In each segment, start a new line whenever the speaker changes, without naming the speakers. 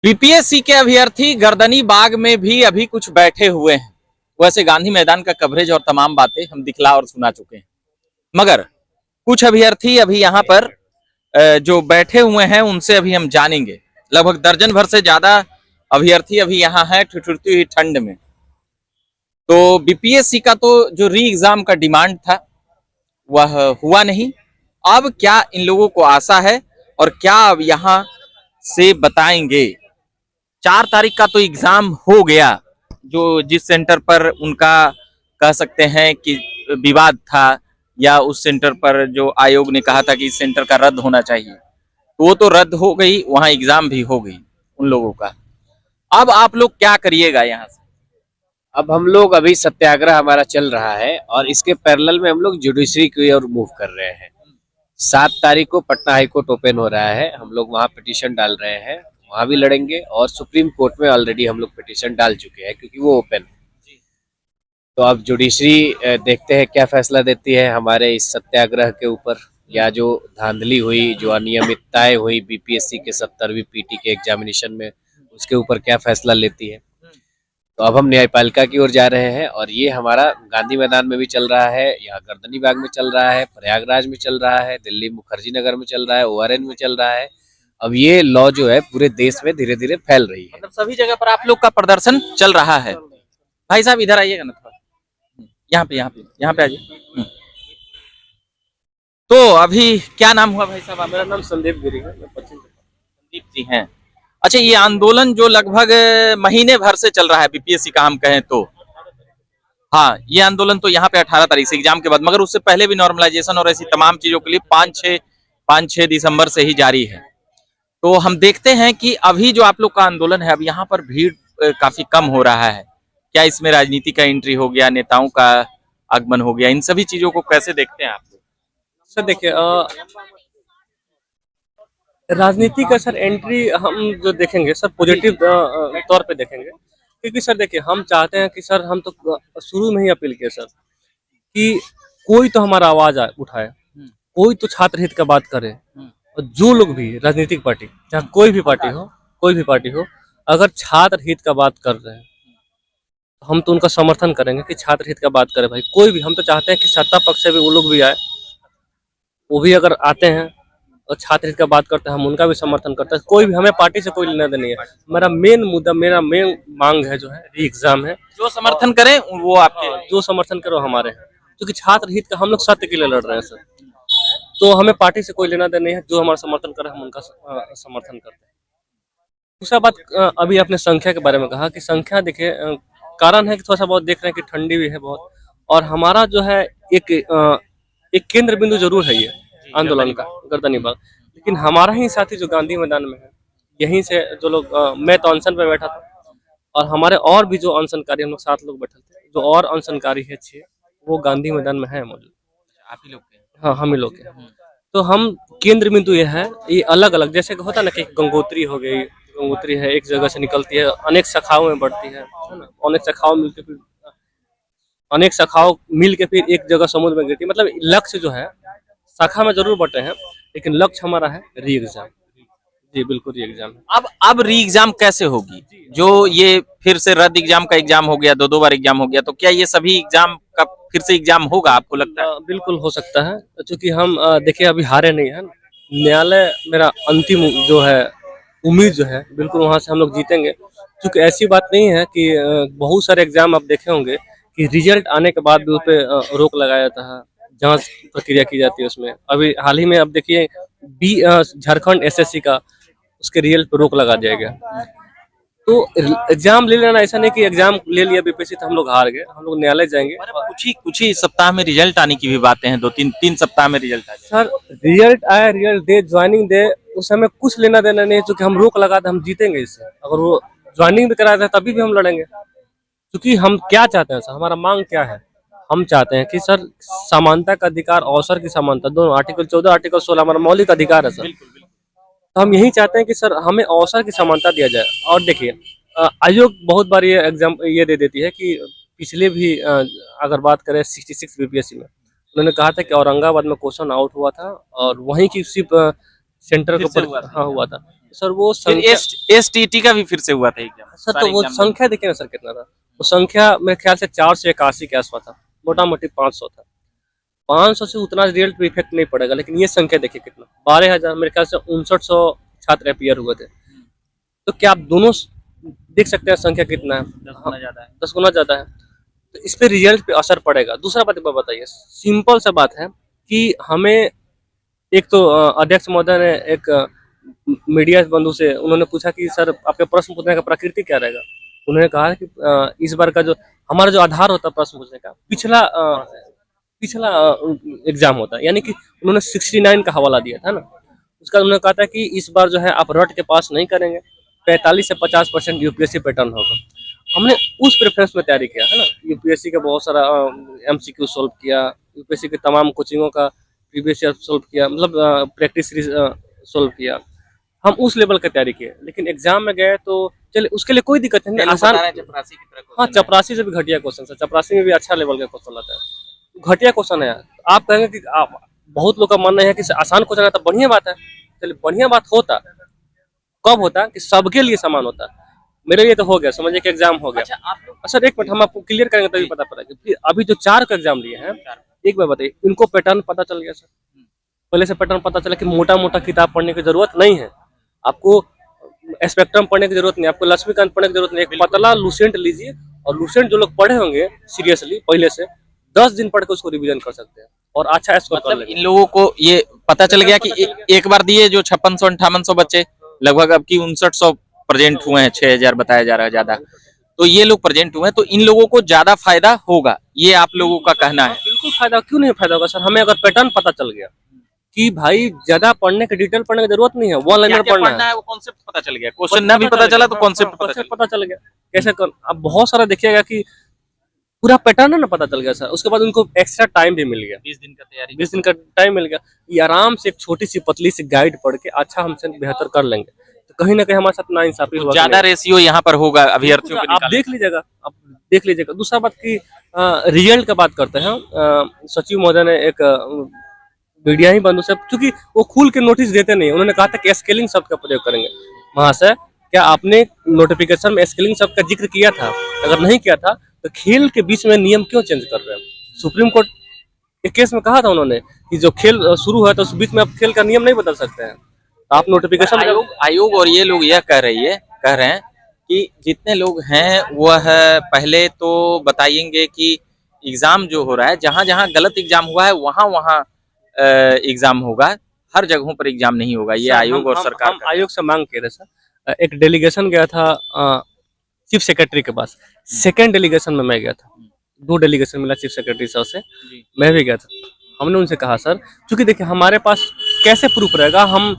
BPSC के अभ्यर्थी गर्दनी बाग में भी अभी कुछ बैठे हुए हैं। वैसे गांधी मैदान का कवरेज और तमाम बातें हम दिखला और सुना चुके हैं, मगर कुछ अभ्यर्थी अभी यहाँ पर जो बैठे हुए हैं उनसे अभी हम जानेंगे। लगभग दर्जन भर से ज्यादा अभ्यर्थी अभी यहाँ है ठिठुरती हुई ठंड में। तो बीपीएससी का तो जो री एग्जाम का डिमांड था वह हुआ नहीं। अब क्या इन लोगों को आशा है और क्या अब यहाँ से बताएंगे। 4 तारीख का तो एग्जाम हो गया, जो जिस सेंटर पर उनका कह सकते हैं कि विवाद था या उस सेंटर पर जो आयोग ने कहा था कि इस सेंटर का रद्द होना चाहिए, तो वो तो रद्द हो गई, वहां एग्जाम भी हो गई उन लोगों का। अब आप लोग क्या करिएगा यहाँ से?
अब हम लोग अभी सत्याग्रह हमारा चल रहा है और इसके पैरेलल में हम लोग जुडिशरी की ओर मूव कर रहे हैं। 7 तारीख को पटना हाई कोर्ट ओपन हो रहा है, हम लोग वहाँ पिटीशन डाल रहे हैं, वहाँ भी लड़ेंगे और सुप्रीम कोर्ट में ऑलरेडी हम लोग पिटीशन डाल चुके हैं क्योंकि वो ओपन। तो अब जुडिशरी देखते हैं क्या फैसला देती है हमारे इस सत्याग्रह के ऊपर, या जो धांधली हुई, जो अनियमितताएं हुई बीपीएससी के 70वीं पीटी के एग्जामिनेशन में, उसके ऊपर क्या फैसला लेती है। तो अब हम न्यायपालिका की ओर जा रहे हैं और ये हमारा गांधी मैदान में भी चल रहा है, यहाँ गर्दनी बाग में चल रहा है, प्रयागराज में चल रहा है, दिल्ली मुखर्जी नगर में चल रहा है, ओआरएन में चल रहा है। अब ये लॉ जो है पूरे देश में धीरे धीरे फैल रही है।
मतलब सभी जगह पर आप लोग का प्रदर्शन चल रहा है। भाई साहब इधर आइएगा ना थोड़ा, यहाँ पे आ जाइए। तो अभी क्या नाम हुआ भाई साहब?
मेरा नाम संदीप गिरी है, मैं
संदीप जी हैं। अच्छा, ये आंदोलन जो लगभग महीने भर से चल रहा है बीपीएससी का, हम कहें तो हाँ, ये आंदोलन तो यहाँ पे 18 तारीख से एग्जाम के बाद, मगर उससे पहले भी नॉर्मलाइजेशन और ऐसी तमाम चीजों के लिए 5-6 दिसंबर से ही जारी है। तो हम देखते हैं कि अभी जो आप लोग का आंदोलन है, अब यहाँ पर भीड़ काफी कम हो रहा है। क्या इसमें राजनीति का एंट्री हो गया, नेताओं का आगमन हो गया? इन सभी चीजों को कैसे देखते हैं आप लोग?
सर देखिए, राजनीति का सर एंट्री हम जो देखेंगे सर पॉजिटिव तौर पे देखेंगे, क्योंकि सर देखिए हम चाहते हैं कि सर हम तो शुरू में ही अपील किए सर कि कोई तो हमारा आवाज उठाए, कोई तो छात्र हित का बात करे। और जो लोग भी राजनीतिक पार्टी, चाहे कोई भी पार्टी हो, अगर छात्र हित का बात कर रहे हैं तो हम तो उनका समर्थन करेंगे कि छात्र हित का बात करे। भाई कोई भी, हम तो चाहते हैं कि सत्ता पक्ष से भी वो लोग भी आए, वो भी अगर आते हैं और छात्र हित का बात करते हैं हम उनका भी समर्थन करते हैं। कोई भी, हमें पार्टी से कोई लेना देना नहीं है। मेरा मेन मुद्दा, मेरा मेन मांग है जो है री एग्जाम है।
जो समर्थन करें वो आपके,
जो समर्थन करो हमारे हैं, क्योंकि छात्र हित का हम लोग सत्य के लिए लड़ रहे हैं सर। तो हमें पार्टी से कोई लेना देना नहीं है, जो हमारा समर्थन करे हम उनका समर्थन करते हैं। दूसरा बात, अभी आपने संख्या के बारे में कहा कि संख्या देखिए, कारण है कि थोड़ा सा बहुत देख रहे हैं कि ठंडी भी है बहुत, और हमारा जो है एक केंद्र बिंदु जरूर है ये आंदोलन का, गर्दनी बाग। लेकिन हमारा ही साथी जो गांधी मैदान में है, यहीं से जो लोग, मैं तो अनशन पे बैठा था और हमारे और भी जो अनशनकारी, हम लोग 7 लोग बैठे थे, जो और अनशनकारी है 6, वो गांधी मैदान में है मौजूद।
आप ही लोग के?
हाँ, हम ही लोग के। तो हम केंद्र बिंदु ये है, ये अलग अलग, जैसे होता है ना कि गंगोत्री हो गई, गंगोत्री है एक जगह से निकलती है, अनेक शाखाओं में बढ़ती है ना, अनेक शाखाओं मिल के फिर एक जगह समुद्र में गिरती है। मतलब लक्ष्य जो है शाखा में जरूर बटे हैं, लेकिन लक्ष्य हमारा है री एग्जाम। जी बिल्कुल, री एग्जाम है।
अब री एग्जाम कैसे होगी? जो ये फिर से रद्द एग्जाम का एग्जाम हो गया, 2 बार एग्जाम हो गया, तो क्या ये सभी एग्जाम का फिर से एग्जाम होगा आपको लगता है?
बिल्कुल हो सकता है, क्योंकि हम देखिए अभी हारे नहीं है। न्यायालय मेरा अंतिम जो है उम्मीद जो है, बिल्कुल वहाँ से हम लोग जीतेंगे। क्योंकि ऐसी बात नहीं है कि बहुत सारे एग्जाम आप देखे होंगे कि रिजल्ट आने के बाद भी उस पर रोक लगाया जाता है, जांच प्रक्रिया की जाती है उसमें। अभी हाल ही में आप देखिए झारखंड एसएससी का, उसके रिजल्ट पर रोक लगा दिया गया। तो एग्जाम ले लेना ऐसा नहीं कि एग्जाम ले लिया बीपीएससी तो हम लोग हार गए, हम लोग न्यायालय जाएंगे।
कुछ ही सप्ताह में रिजल्ट आने की भी बातें हैं, 2-3 सप्ताह में रिजल्ट आ जाए।
सर रिजल्ट आए, रिजल्ट दे, ज्वाइनिंग दे, उस समय कुछ लेना देना नहीं है। क्योंकि हम रोक लगाते हम जीतेंगे इससे। अगर वो ज्वाइनिंग भी कराते हैं तभी भी हम लड़ेंगे, क्योंकि हम क्या चाहते हैं सर, हमारा मांग क्या है। हम चाहते हैं कि सर समानता का अधिकार, अवसर की समानता, दोनों, आर्टिकल 14, आर्टिकल 16 हमारा मौलिक अधिकार है सर। तो हम यही चाहते हैं कि सर हमें अवसर की समानता दिया जाए। और देखिए आयोग बहुत बार ये एग्जाम ये दे देती है कि पिछले भी अगर बात करें 66 बीपीएससी में, उन्होंने कहा था कि औरंगाबाद में क्वेश्चन आउट हुआ था और वहीं की उसी सेंटर के ऊपर हाँ हुआ था। सर वो
फिर
संख्या
एसटीटी का भी फिर से हुआ था एग्जाम।
सर तो वो संख्या देखिए ना सर कितना था, वो संख्या मेरे ख्याल से 481 के आसपास था, मोटा मोटी 500 था। 500 से उतना रियल इफेक्ट नहीं पड़ेगा, लेकिन ये संख्या देखिए कितना, 12,000 मेरे ख्याल से 5900 छात्र अपीयर हुए थे। तो क्या आप दोनों देख सकते हैं संख्या कितना है,
10 गुना ज्यादा है।
10 गुना ज्यादा है। तो इस पे रिजल्ट पे असर पड़ेगा। दूसरा बात एक बार बताइए, सिंपल सा बात है कि हमें एक तो अध्यक्ष महोदय ने एक मीडिया बंधु से उन्होंने पूछा कि सर आपके प्रश्न पूछने का प्रकृति क्या रहेगा। उन्होंने कहा कि इस बार का जो हमारा जो आधार होता है प्रश्न पूछने का, पिछला एग्जाम होता है, यानी कि उन्होंने 69 का हवाला दिया था ना, उसका उन्होंने कहा था कि इस बार जो है आप रट के पास नहीं करेंगे, 45 से 50% यूपीएससी पैटर्न होगा। हमने उस प्रेफरेंस में तैयारी किया है ना, यूपीएससी का बहुत सारा एमसीक्यू सॉल्व किया, यूपीएससी के तमाम कोचिंगों का प्रीवियस ईयर सॉल्व किया, मतलब प्रैक्टिस सीरीज सॉल्व किया। हम उस लेवल की तैयारी किए, लेकिन एग्जाम में गए तो चलिए उसके लिए कोई दिक्कत नहीं, आसान।
चपरासी की तरह
हाँ, चपरासी से भी घटिया क्वेश्चन है, चपरासी में भी अच्छा लेवल का क्वेश्चन आता है, घटिया क्वेश्चन है। आप कहेंगे कि बहुत लोग का मानना है कि आसान क्वेश्चन आता, बढ़िया बात है। चलिए बढ़िया बात होता कब होता कि सबके लिए समान होता। मेरे लिए तो हो गया, समझिए कि एग्जाम हो गया।
अच्छा, आप लोग
सर एक मिनट, हम आपको क्लियर करेंगे तभी पता पड़ेगा। फिर अभी जो 4 का एग्जाम लिए हैं, एक बार बताइए, इनको पैटर्न पता चल गया सर? पहले से पैटर्न पता चला कि मोटा मोटा किताब पढ़ने की जरूरत नहीं है, आपको स्पेक्ट्रम पढ़ने की जरूरत नहीं, आपको लक्ष्मीकांत पढ़ने की जरूरत नहीं। एक पतला लूसेंट लीजिए, और लूसेंट जो लोग पढ़े होंगे सीरियसली पहले से 10 दिन पढ़ के उसको रिवीजन कर सकते हैं और अच्छा स्कोर कर
मतलब
लेंगे।
इन लोगों को ये पता चल गया कि एक बार दिए जो 5600-5800 बच्चे, लगभग अब की 5900 प्रेजेंट हुए हैं, 6000 बताया जा रहा है ज्यादा, तो ये लोग प्रेजेंट हुए हैं, तो इन लोगों को ज्यादा फायदा होगा, ये आप लोगों का कहना है।
बिल्कुल फायदा, क्यों नहीं फायदा होगा सर? हमें अगर पैटर्न पता चल गया कि भाई ज्यादा पढ़ने की डिटेल पढ़ने की जरूरत नहीं है, वन लाइनर
क्या-क्या
पढ़ना है।
वो कॉन्सेप्ट पता चल गया, क्वेश्चन ना भी पता चला तो कॉन्सेप्ट
पता चल गया कैसे कर। अब बहुत सारा देखिएगा कि पूरा पैटर्न है ना पता चल गया सर, उसके बाद उनको एक्स्ट्रा टाइम भी मिल गया,
20 दिन का तैयारी,
20 दिन का टाइम मिल गया। ये आराम से एक छोटी सी पतली सी गाइड पढ़ के अच्छा हमसे बेहतर कर लेंगे। तो कहीं ना कहीं हमारे साथ नाइंसाफी हुआ,
ज्यादा रेशियो यहाँ पर होगा अभ्यर्थियों के
आप देख लीजिएगा, आप देख लीजिएगा। दूसरा बात की रिजल्ट का बात करते हैं, सचिव महोदय ने एक मीडिया ही बंधु से, क्योंकि वो खुल के नोटिस देते नहीं, उन्होंने कहा था कि स्केलिंग शब्द का प्रयोग करेंगे। महाशय, क्या आपने नोटिफिकेशन में स्केलिंग शब्द का जिक्र किया था? अगर नहीं किया था तो खेल के बीच में नियम क्यों चेंज कर रहे हैं? सुप्रीम कोर्ट एक केस में कहा था उन्होंने कि जो खेल शुरू हुआ तो उस बीच में आप खेल का नियम नहीं बदल सकते हैं। आप नोटिफिकेशन
आयोग और ये लोग यह कह रहे हैं कि जितने लोग हैं वह पहले तो बताएंगे कि एग्जाम जो हो रहा है, जहां जहां गलत एग्जाम हुआ है वहां वहां एग्जाम होगा, हर जगहों पर एग्जाम नहीं होगा। ये आयोग और सरकार
हम आयोग से मांग किए थे सर। एक डेलीगेशन गया था चीफ सेक्रेटरी के पास, सेकेंड डेलीगेशन में मैं गया था, 2 डेलीगेशन मिला चीफ सेक्रेटरी सर से, मैं भी गया था। हमने उनसे कहा सर, क्योंकि देखिए हमारे पास कैसे प्रूफ रहेगा, हम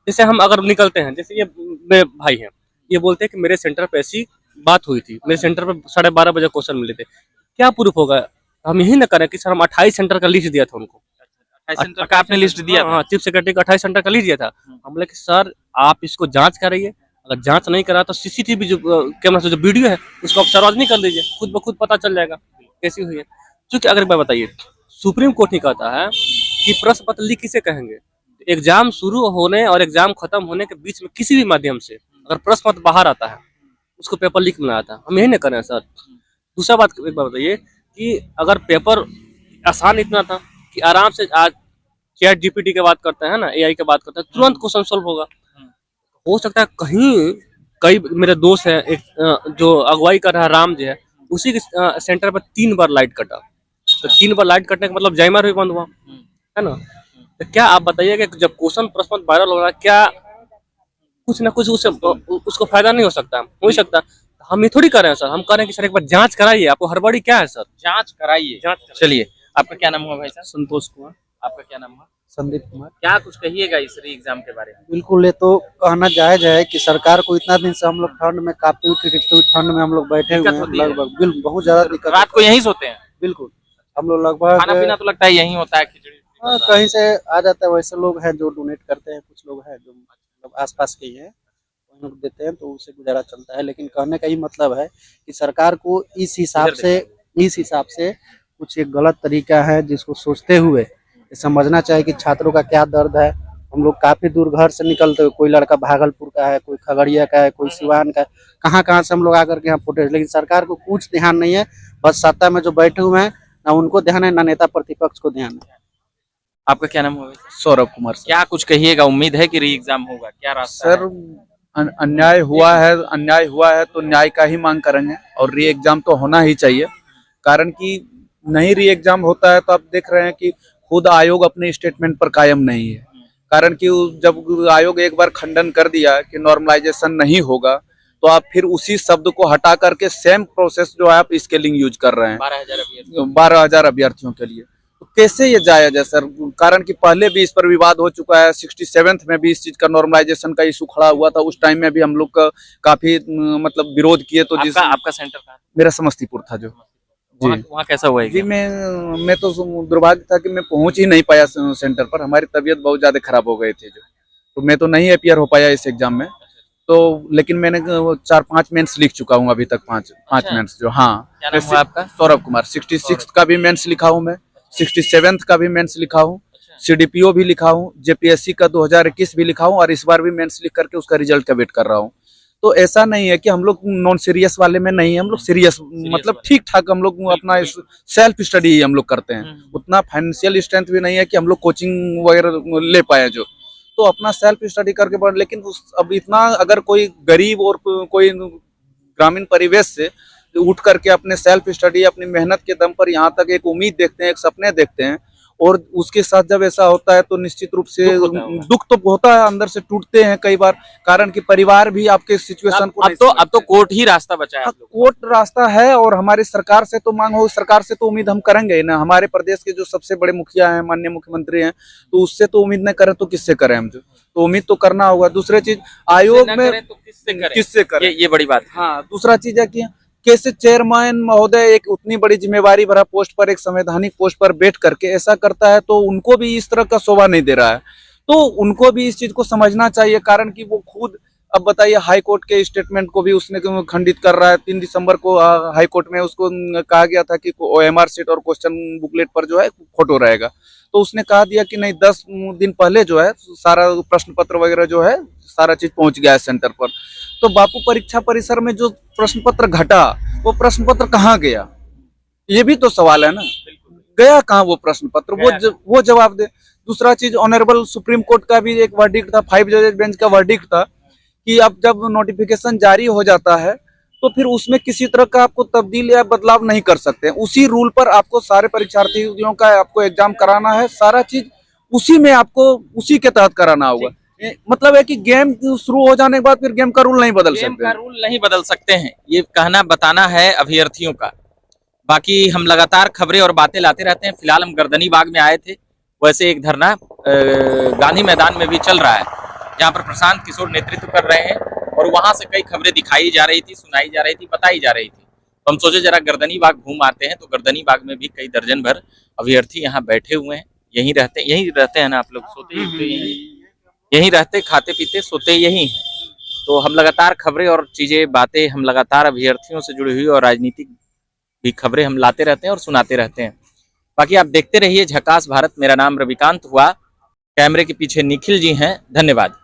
जैसे हम अगर निकलते हैं, जैसे ये मेरे भाई हैं, ये बोलते हैं कि मेरे सेंटर पे ऐसी बात हुई थी, मेरे सेंटर पे 12:30 बजे क्वेश्चन मिले थे, क्या प्रूफ होगा? हम यही ना करें कि सर हम 28 सेंटर का लिस्ट दिया था उनको,
28 सेंटर का आपने लिस्ट दिया?
हाँ, चीफ सेक्रेटरी का 28 सेंटर का लिस्ट दिया था। हम बोले कि सर आप इसको जांच कराइए, अगर जांच नहीं करा तो सीसीटीवी जो कैमरा से जो वीडियो है उसको आप सार्वजनिक कर दीजिए, खुद ब खुद पता चल जाएगा कैसी हुई है। क्योंकि अगर एक बार बताइए, सुप्रीम कोर्ट ही कहता है कि प्रश्न पत्र लीक किसे कहेंगे? एग्जाम शुरू होने और एग्जाम खत्म होने के बीच में किसी भी माध्यम से अगर प्रश्न पत्र बाहर आता है उसको पेपर लीक में आता है, हम यही नहीं करें सर। दूसरा बात एक बार बताइए कि अगर पेपर आसान इतना था कि आराम से आज चैट जीपीटी की बात करते हैं ना, एआई की बात करते हैं, तुरंत क्वेश्चन सॉल्व होगा। हो सकता है कहीं कई मेरे दोस्त हैं, एक जो अगुवाई कर रहा है राम जी है, उसी के सेंटर पर 3 बार लाइट कटा, तो 3 बार लाइट कटने का मतलब जाइमर भी बंद हुआ है ना। तो क्या आप बताइए कि जब क्वेश्चन प्रश्न वायरल हो रहा है, क्या कुछ ना कुछ उसको फायदा नहीं हो सकता? हो सकता। हम ये थोड़ी कर रहे हैं सर, हम कह रहे हैं कि सर एक बार जांच कराइए, आपको हड़बड़ी क्या है सर?
जांच कराइए। चलिए, आपका क्या नाम हुआ भाई साहब?
संतोष कुमार।
आपका क्या नाम हुआ?
संदीप कुमार।
क्या कुछ कहिएगा इस री एग्जाम के बारे में?
बिल्कुल, ये तो कहना जायज है कि सरकार को इतना दिन से हम लोग ठंड में काफी ठंड में हम लोग बैठे हुए हैं, लगभग बिल्कुल बहुत ज्यादा दिक्कत।
रात को यहीं सोते हैं?
बिल्कुल, हम लोग लगभग
खाना पीना तो लगता है यहीं होता है, खिचड़ी?
हाँ, कहीं से आ जाता है। वैसे लोग हैं जो डोनेट करते हैं, कुछ लोग हैं जो मतलब आसपास के ही हैं, वो लोग देते हैं, तो उससे गुजारा चलता है। लेकिन कहने का ही मतलब है कि सरकार को इस हिसाब से कुछ एक गलत तरीका है जिसको सोचते हुए समझना चाहिए कि छात्रों का क्या दर्द है, हम लोग काफी दूर घर से निकलते हुए, कोई लड़का भागलपुर का है, कोई खगड़िया का है, कोई सिवान का है, कहाँ कहाँ से हम लोग आकर के यहाँ फुटेज, लेकिन सरकार को कुछ ध्यान नहीं है। बस सत्ता में जो बैठे हुए हैं, ना उनको ध्यान है, ना नेता प्रतिपक्ष को ध्यान है।
आपका क्या नाम होगा सर?
सौरभ कुमार सर।
क्या कुछ कहिएगा, उम्मीद है कि री एग्जाम होगा, क्या रास्ता
सर अन्याय हुआ है तो न्याय का ही मांग करेंगे और री एग्जाम तो होना ही चाहिए। कारण कि नहीं री एग्जाम होता है तो आप देख रहे हैं कि खुद आयोग अपने स्टेटमेंट पर कायम नहीं है। कारण कि जब आयोग एक बार खंडन कर दिया कि नॉर्मलाइजेशन नहीं होगा, तो आप फिर उसी शब्द को हटा करके सेम प्रोसेस जो है आप स्केलिंग यूज कर रहे हैं 12,000 अभ्यर्थियों के लिए। तो कैसे ये जायज है सर? कारण कि पहले भी इस पर विवाद हो चुका है, 67th में भी इस चीज का नॉर्मलाइजेशन का इशू खड़ा हुआ था। उस टाइम में भी हम लोग का काफी मतलब विरोध किए। तो जिस
आपका सेंटर कहाँ?
मेरा समस्तीपुर था जो जी।
वहाँ कैसा हुआ
जी मैं तो दुर्भाग्य था कि मैं पहुंच ही नहीं पाया सेंटर पर। हमारी तबीयत बहुत ज्यादा खराब हो गई थी तो मैं तो नहीं अपियर हो पाया इस एग्जाम में। तो लेकिन मैंने 4-5 मेंस लिख चुका हूँ अभी तक, पांच मेंस जो। हाँ,
क्या नाम हुआ आपका?
सौरभ कुमार। 66 का भी मेंस लिखा हूँ मैं, 67th का भी मेंस लिखा हूँ, CDPO भी लिखा हूँ, JPSC का 2021 भी लिखा हूँ और इस बार भी मेंस लिख करके उसका रिजल्ट का वेट कर रहा हूँ। तो ऐसा नहीं है कि हम लोग नॉन सीरियस वाले में नहीं है, हम लोग सीरियस मतलब ठीक ठाक हम लोग अपना सेल्फ स्टडी ही हम लोग करते हैं। उतना फाइनेंशियल स्ट्रेंथ भी नहीं है कि हम लोग कोचिंग वगैरह ले पाए जो। तो अपना सेल्फ स्टडी करके बढ़। लेकिन अब इतना अगर कोई गरीब और कोई ग्रामीण परिवेश से उठ करके अपने सेल्फ स्टडी, अपनी मेहनत के दम पर यहाँ तक एक उम्मीद देखते हैं, एक सपने देखते हैं, और उसके साथ जब ऐसा होता है तो निश्चित रूप से दुख तो होता है, अंदर से टूटते हैं कई बार। कारण कि परिवार भी आपके सिचुएशन को
अब तो कोर्ट ही रास्ता बचा है।
कोर्ट रास्ता है और हमारी सरकार से तो मांग हो, सरकार से तो उम्मीद हम करेंगे ना। हमारे प्रदेश के जो सबसे बड़े मुखिया हैं, माननीय मुख्यमंत्री हैं, तो उससे तो उम्मीद नहीं करें तो किससे करें हम? तो उम्मीद तो करना होगा। दूसरी चीज आयोग में किससे करें,
ये बड़ी बात।
हाँ, दूसरा चीज है कि कैसे चेयरमैन महोदय एक उतनी बड़ी जिम्मेवारी भरा पोस्ट पर, एक संवैधानिक पोस्ट पर बैठ करके ऐसा करता है, तो उनको भी इस तरह का शोभा नहीं दे रहा है। तो उनको भी इस चीज को समझना चाहिए। कारण कि वो खुद, अब बताइए, हाई कोर्ट के स्टेटमेंट को भी उसने खंडित कर रहा है। 3 दिसंबर को हाई कोर्ट में उसको कहा गया था कि OMR शीट और क्वेश्चन बुकलेट पर जो है फोटो रहेगा, तो उसने कहा दिया कि नहीं, 10 दिन पहले जो है सारा प्रश्न पत्र वगैरह जो है सारा चीज पहुंच गया है सेंटर पर। तो बापू परीक्षा परिसर में जो प्रश्न पत्र घटा, वो प्रश्न पत्र कहाँ गया? ये भी तो सवाल है ना, गया कहाँ वो प्रश्न पत्र? वो जवाब दे। दूसरा चीज, ऑनरेबल सुप्रीम कोर्ट का भी एक वर्डिक्ट था, 5 जजेस बेंच का वर्डिक्ट था कि अब जब नोटिफिकेशन जारी हो जाता है तो फिर उसमें किसी तरह का आपको तब्दील या बदलाव नहीं कर सकते। उसी रूल पर आपको सारे परीक्षार्थियों का आपको एग्जाम कराना है, सारा चीज उसी में आपको उसी के तहत कराना होगा। मतलब है कि गेम शुरू हो जाने के बाद फिर गेम का रूल नहीं बदल सकते।
गेम का रूल नहीं बदल सकते हैं, ये कहना बताना है अभ्यर्थियों का। बाकी हम लगातार खबरें और बातें लाते रहते हैं। फिलहाल हम गर्दनी बाग में आए थे, वैसे एक धरना गांधी मैदान में भी चल रहा है, जहाँ पर प्रशांत किशोर नेतृत्व कर रहे हैं, और वहां से कई खबरें दिखाई जा रही थी, सुनाई जा रही थी, बताई जा रही थी। तो हम सोचे जरा गर्दनी बाग घूम आते हैं। तो गर्दनी बाग में भी कई दर्जन भर अभ्यर्थी यहाँ बैठे हुए हैं। यहीं रहते हैं ना आप लोग? सोते यहीं रहते, खाते पीते सोते यहीं हैं। तो हम लगातार खबरें और चीजें, बातें हम लगातार अभ्यर्थियों से जुड़ी हुई और राजनीतिक भी खबरें हम लाते रहते हैं और सुनाते रहते हैं। बाकी आप देखते रहिए झकास भारत। मेरा नाम रविकांत हुआ, कैमरे के पीछे निखिल जी हैं। धन्यवाद।